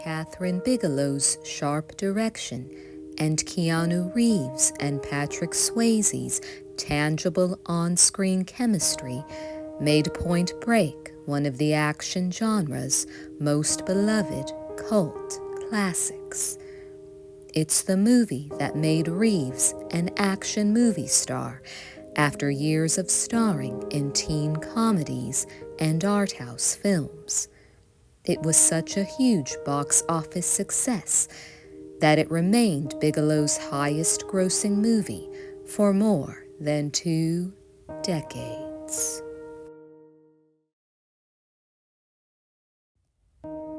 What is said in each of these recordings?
Catherine Bigelow's sharp direction and Keanu Reeves and Patrick Swayze's tangible on-screen chemistry made Point Break one of the action genre's most beloved cult classics. It's the movie that made Reeves an action movie star after years of starring in teen comedies and art house films. It was such a huge box office success that it remained Bigelow's highest-grossing movie for more than 2 decades.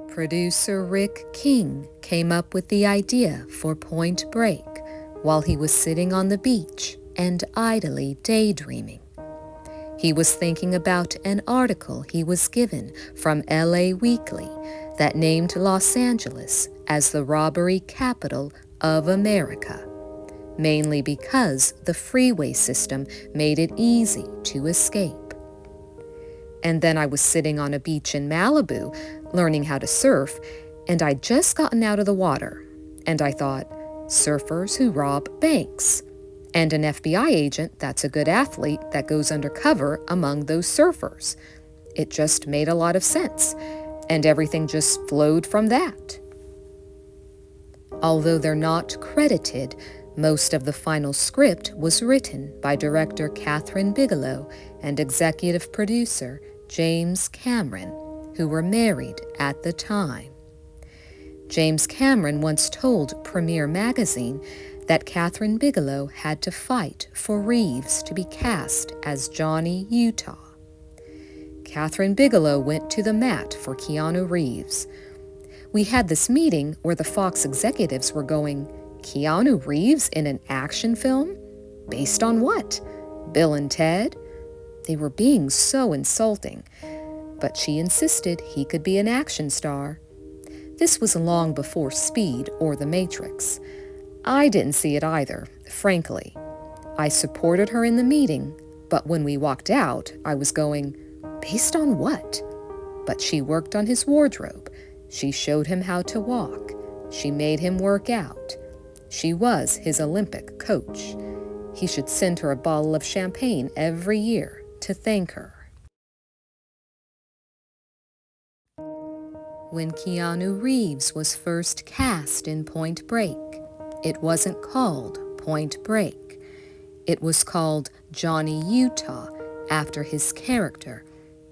Producer Rick King came up with the idea for Point Break while he was sitting on the beach and idly daydreaming. He was thinking about an article he was given from LA Weekly that named Los Angeles as the robbery capital of America, mainly because the freeway system made it easy to escape. And then I was sitting on a beach in Malibu learning how to surf, and I'd just gotten out of the water, and I thought, surfers who rob banks, and an FBI agent that's a good athlete that goes undercover among those surfers. It just made a lot of sense, and everything just flowed from that. Although they're not credited, most of the final script was written by director Catherine Bigelow and executive producer James Cameron, who were married at the time. James Cameron once told Premiere Magazine that Catherine Bigelow had to fight for Reeves to be cast as Johnny Utah. Catherine Bigelow went to the mat for Keanu Reeves. We had this meeting where the Fox executives were going, Keanu Reeves in an action film? Based on what? Bill and Ted? They were being so insulting, but she insisted he could be an action star. This was long before Speed or The Matrix. I didn't see it either, frankly. I supported her in the meeting, but when we walked out, I was going, based on what? But she worked on his wardrobe. She showed him how to walk. She made him work out. She was his Olympic coach. He should send her a bottle of champagne every year to thank her. When Keanu Reeves was first cast in Point Break, it wasn't called Point Break. It was called Johnny Utah after his character,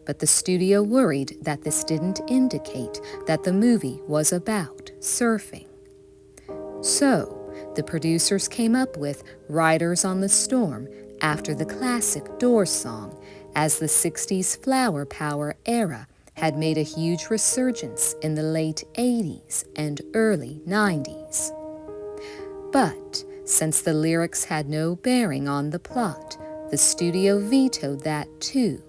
but the studio worried that this didn't indicate that the movie was about surfing. So, the producers came up with Riders on the Storm after the classic Doors song, as the 60s flower power era had made a huge resurgence in the late 80s and early 90s. But since the lyrics had no bearing on the plot, the studio vetoed that too.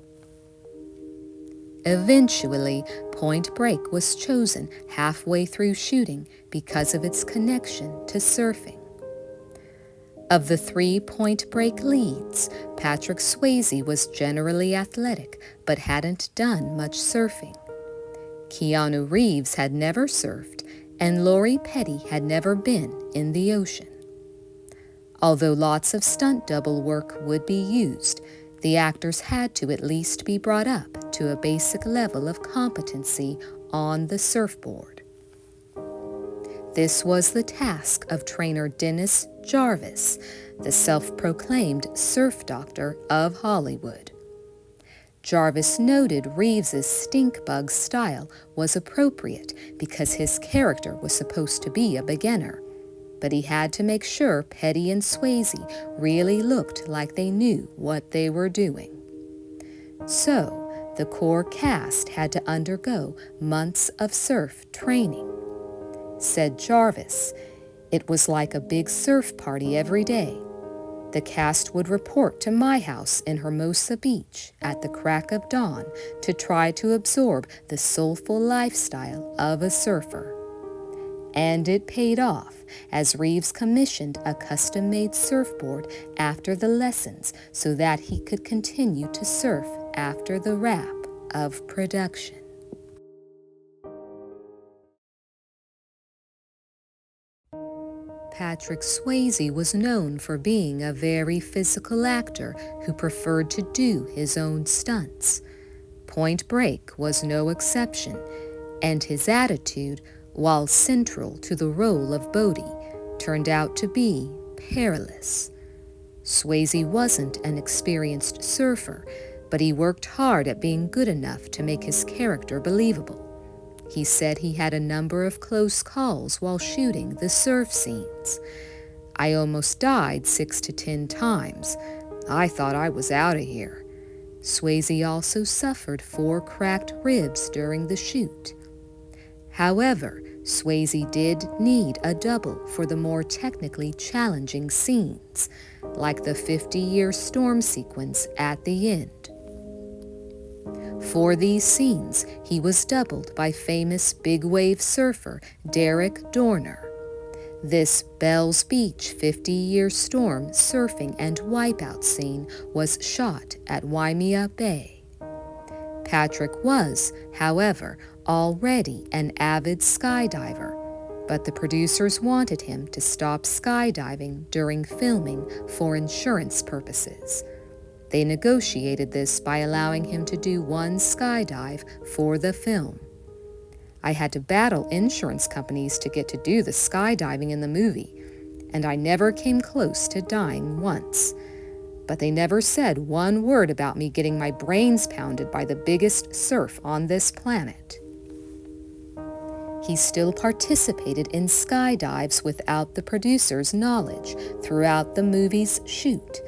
Eventually, Point Break was chosen halfway through shooting because of its connection to surfing. Of the 3 Point Break leads, Patrick Swayze was generally athletic but hadn't done much surfing. Keanu Reeves had never surfed, and Lori Petty had never been in the ocean. Although lots of stunt double work would be used, the actors had to at least be brought up to a basic level of competency on the surfboard. This was the task of trainer Dennis Jarvis, the self-proclaimed surf doctor of Hollywood. Jarvis noted Reeves's stink bug style was appropriate because his character was supposed to be a beginner, but he had to make sure Petty and Swayze really looked like they knew what they were doing. So, the core cast had to undergo months of surf training. Said Jarvis, "It was like a big surf party every day. The cast would report to my house in Hermosa Beach at the crack of dawn to try to absorb the soulful lifestyle of a surfer. And it paid off, as Reeves commissioned a custom-made surfboard after the lessons so that he could continue to surf after the wrap of production." Patrick Swayze was known for being a very physical actor who preferred to do his own stunts. Point Break was no exception, and his attitude, while central to the role of Bodhi, turned out to be perilous. Swayze wasn't an experienced surfer, but he worked hard at being good enough to make his character believable. He said he had a number of close calls while shooting the surf scenes. "I almost died 6 to 10 times. I thought I was out of here." Swayze also suffered 4 cracked ribs during the shoot. However, Swayze did need a double for the more technically challenging scenes, like the 50-year storm sequence at the end. For these scenes, he was doubled by famous big-wave surfer Derek Dorner. This Bells Beach 50-year storm surfing and wipeout scene was shot at Waimea Bay. Patrick was, however, already an avid skydiver, but the producers wanted him to stop skydiving during filming for insurance purposes. They negotiated this by allowing him to do 1 skydive for the film. "I had to battle insurance companies to get to do the skydiving in the movie, and I never came close to dying once. But they never said one word about me getting my brains pounded by the biggest surf on this planet." He still participated in skydives without the producer's knowledge throughout the movie's shoot,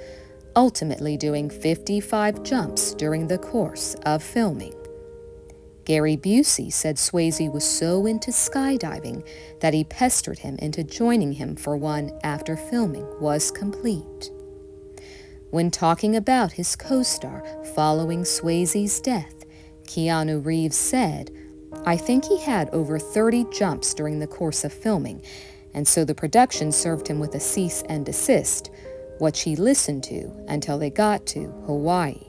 ultimately doing 55 jumps during the course of filming. Gary Busey said Swayze was so into skydiving that he pestered him into joining him for one after filming was complete. When talking about his co-star following Swayze's death, Keanu Reeves said, "I think he had over 30 jumps during the course of filming, and so the production served him with a cease and desist, which he listened to until they got to Hawaii."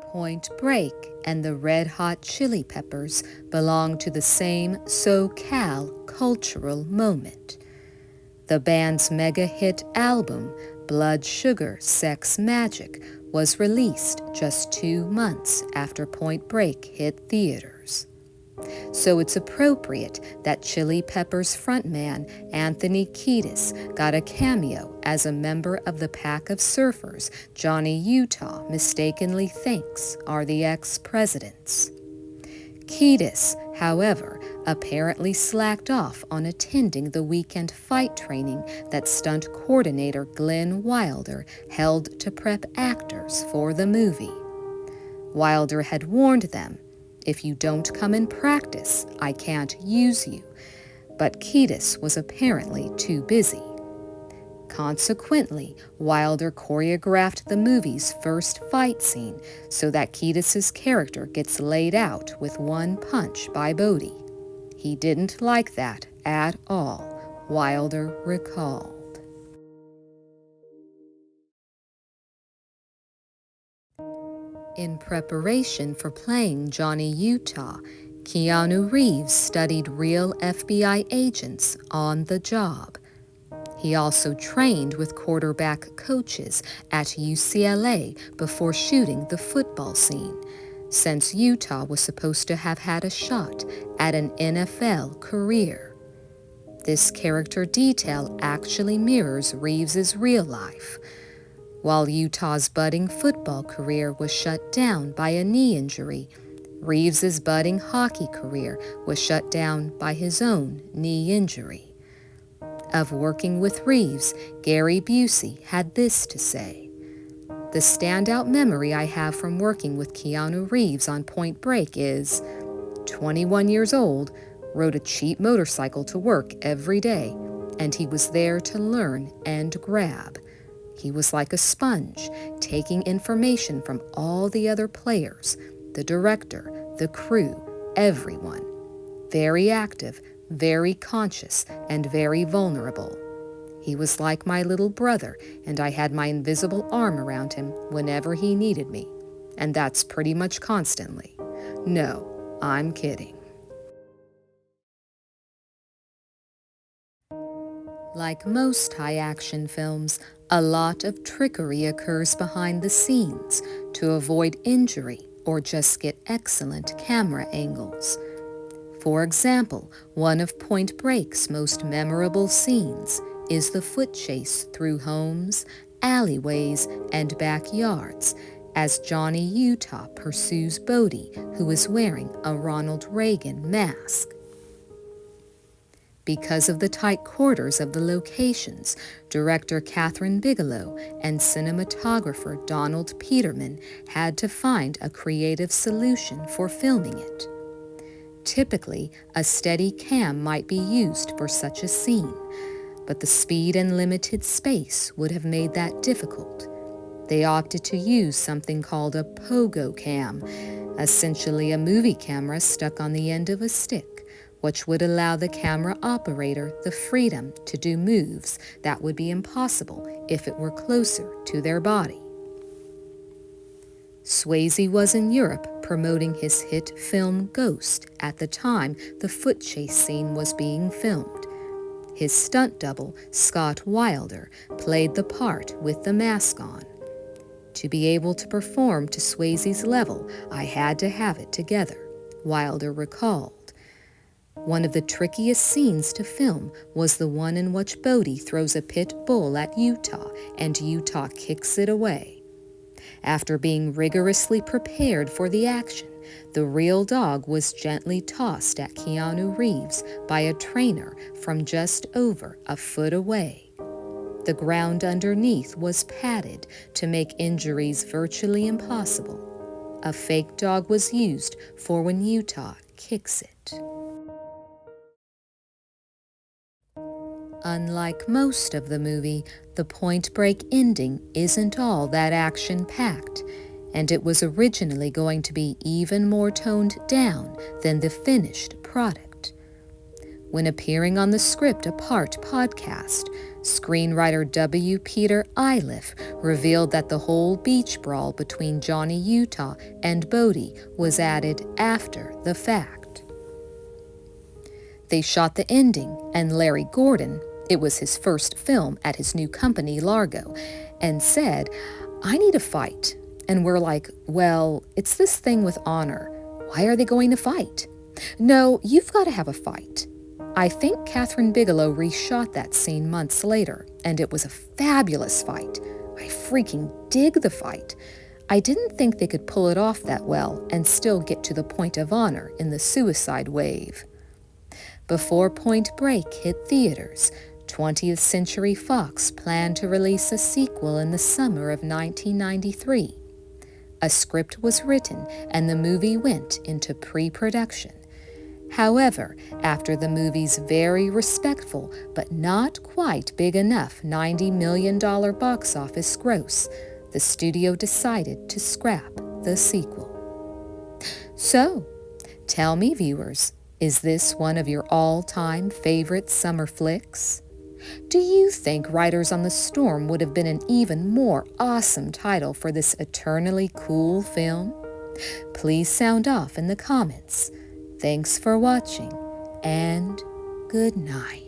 Point Break and the Red Hot Chili Peppers belong to the same SoCal cultural moment. The band's mega-hit album, Blood Sugar Sex Magic, was released just 2 months after Point Break hit theaters. So it's appropriate that Chili Peppers frontman Anthony Kiedis got a cameo as a member of the pack of surfers Johnny Utah mistakenly thinks are the ex-presidents. Kiedis, however, apparently slacked off on attending the weekend fight training that stunt coordinator Glenn Wilder held to prep actors for the movie. Wilder had warned them, "If you don't come and practice, I can't use you," but Kiedis was apparently too busy. Consequently, Wilder choreographed the movie's first fight scene so that Kiedis' character gets laid out with 1 punch by Bodhi. He didn't like that at all, Wilder recalled. In preparation for playing Johnny Utah, Keanu Reeves studied real FBI agents on the job. He also trained with quarterback coaches at UCLA before shooting the football scene, since Utah was supposed to have had a shot at an NFL career. This character detail actually mirrors Reeves's real life. While Utah's budding football career was shut down by a knee injury, Reeves's budding hockey career was shut down by his own knee injury. Of working with Reeves, Gary Busey had this to say: "The standout memory I have from working with Keanu Reeves on Point Break is 21 years old, rode a cheap motorcycle to work every day, and he was there to learn and grab. He was like a sponge, taking information from all the other players, the director, the crew, everyone. Very active, very conscious, and very vulnerable. He was like my little brother, and I had my invisible arm around him whenever he needed me. And that's pretty much constantly. No, I'm kidding." Like most high-action films, a lot of trickery occurs behind the scenes to avoid injury or just get excellent camera angles. For example, one of Point Break's most memorable scenes is the foot chase through homes, alleyways, and backyards as Johnny Utah pursues Bodie, who is wearing a Ronald Reagan mask. Because of the tight quarters of the locations, director Catherine Bigelow and cinematographer Donald Peterman had to find a creative solution for filming it. Typically, a steady cam might be used for such a scene, but the speed and limited space would have made that difficult. They opted to use something called a pogo cam, essentially a movie camera stuck on the end of a stick, which would allow the camera operator the freedom to do moves that would be impossible if it were closer to their body. Swayze was in Europe promoting his hit film Ghost at the time the foot chase scene was being filmed. His stunt double, Scott Wilder, played the part with the mask on. To be able to perform to Swayze's level, I had to have it together, Wilder recalled. One of the trickiest scenes to film was the one in which Bodie throws a pit bull at Utah and Utah kicks it away. After being rigorously prepared for the action, the real dog was gently tossed at Keanu Reeves by a trainer from just over a foot away. The ground underneath was padded to make injuries virtually impossible. A fake dog was used for when Utah kicks it. Unlike most of the movie, the Point Break ending isn't all that action-packed, and it was originally going to be even more toned down than the finished product. When appearing on the Script Apart podcast, screenwriter W. Peter Iliff revealed that the whole beach brawl between Johnny Utah and Bodie was added after the fact. They shot the ending, and Larry Gordon, it was his first film at his new company, Largo, and said, "I need a fight." And we're like, "Well, it's this thing with honor. Why are they going to fight?" "No, you've got to have a fight." I think Catherine Bigelow reshot that scene months later, and it was a fabulous fight. I freaking dig the fight. I didn't think they could pull it off that well and still get to the point of honor in the suicide wave. Before Point Break hit theaters, 20th Century Fox planned to release a sequel in the summer of 1993. A script was written and the movie went into pre-production. However, after the movie's very respectful but not quite big enough $90 million box office gross, the studio decided to scrap the sequel. So, tell me, viewers, is this one of your all-time favorite summer flicks? Do you think Riders on the Storm would have been an even more awesome title for this eternally cool film? Please sound off in the comments. Thanks for watching, and good night.